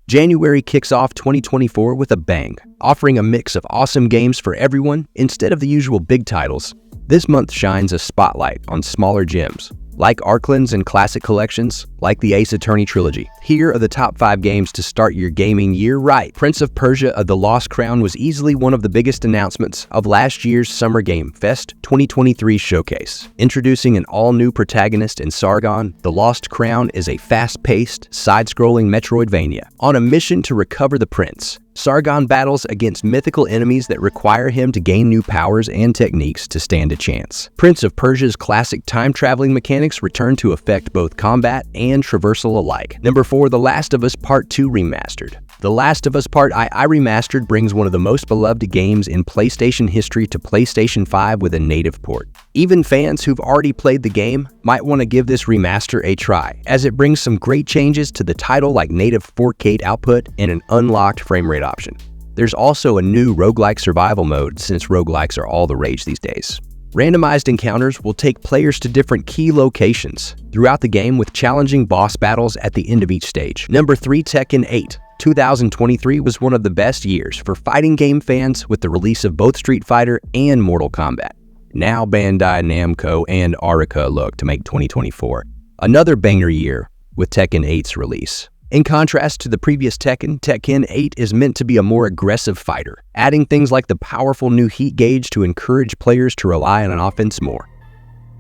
January kicks off 2024 with a bang, offering a mix of awesome games for everyone instead of the usual big titles. This month shines a spotlight on smaller gems, like Arklands and classic collections, like the Ace Attorney trilogy. Here are the top 5 games to start your gaming year right. Prince of Persia: The Lost Crown was easily one of the biggest announcements of last year's Summer Game Fest 2023 showcase. Introducing an all-new protagonist in Sargon, The Lost Crown is a fast-paced, side-scrolling Metroidvania. On a mission to recover the prince, Sargon battles against mythical enemies that require him to gain new powers and techniques to stand a chance. Prince of Persia's classic time-traveling mechanics return to affect both combat and traversal alike. Number 4, The Last of Us Part 2 Remastered. The Last of Us Part II Remastered brings one of the most beloved games in PlayStation history to PlayStation 5 with a native port. Even fans who've already played the game might want to give this remaster a try, as it brings some great changes to the title like native 4K output and an unlocked frame rate option. There's also a new roguelike survival mode, since roguelikes are all the rage these days. Randomized encounters will take players to different key locations throughout the game, with challenging boss battles at the end of each stage. Number 3, Tekken 8. 2023 was one of the best years for fighting game fans with the release of both Street Fighter and Mortal Kombat. Now Bandai Namco and Arika look to make 2024 another banger year with Tekken 8's release. In contrast to the previous Tekken, Tekken 8 is meant to be a more aggressive fighter, adding things like the powerful new heat gauge to encourage players to rely on offense more.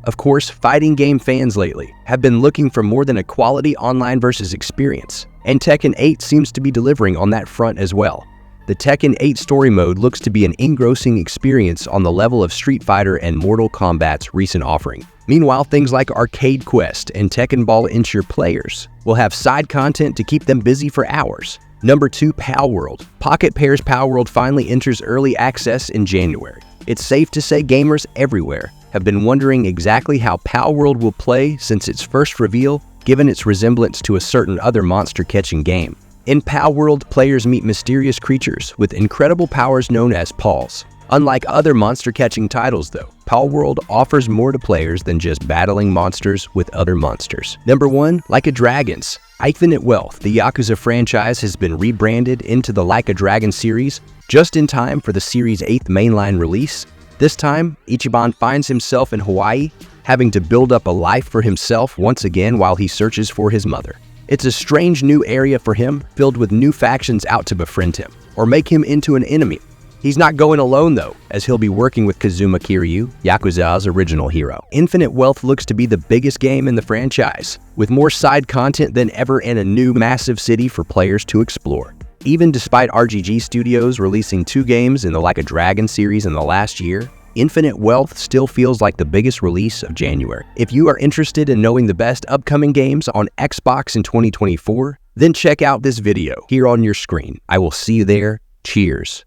Of course, fighting game fans lately have been looking for more than a quality online versus experience, and Tekken 8 seems to be delivering on that front as well. The Tekken 8 story mode looks to be an engrossing experience on the level of Street Fighter and Mortal Kombat's recent offering. Meanwhile, things like Arcade Quest and Tekken Ball ensure players will have side content to keep them busy for hours. Number 2, Palworld. Pocket Pair's Palworld finally enters early access in January. It's safe to say gamers everywhere have been wondering exactly how Palworld will play since its first reveal, given its resemblance to a certain other monster-catching game. In Palworld, players meet mysterious creatures with incredible powers known as Pals. Unlike other monster-catching titles though, Palworld offers more to players than just battling monsters with other monsters. Number 1, Like a Dragon's. Infinite Wealth, the Yakuza franchise, has been rebranded into the Like a Dragon series just in time for the series' 8th mainline release. This time, Ichiban finds himself in Hawaii, having to build up a life for himself once again while he searches for his mother. It's a strange new area for him, filled with new factions out to befriend him, or make him into an enemy. He's not going alone though, as he'll be working with Kazuma Kiryu, Yakuza's original hero. Infinite Wealth looks to be the biggest game in the franchise, with more side content than ever and a new massive city for players to explore. Even despite RGG Studios releasing 2 games in the Like a Dragon series in the last year, Infinite Wealth still feels like the biggest release of January. If you are interested in knowing the best upcoming games on Xbox in 2024, then check out this video here on your screen. I will see you there. Cheers.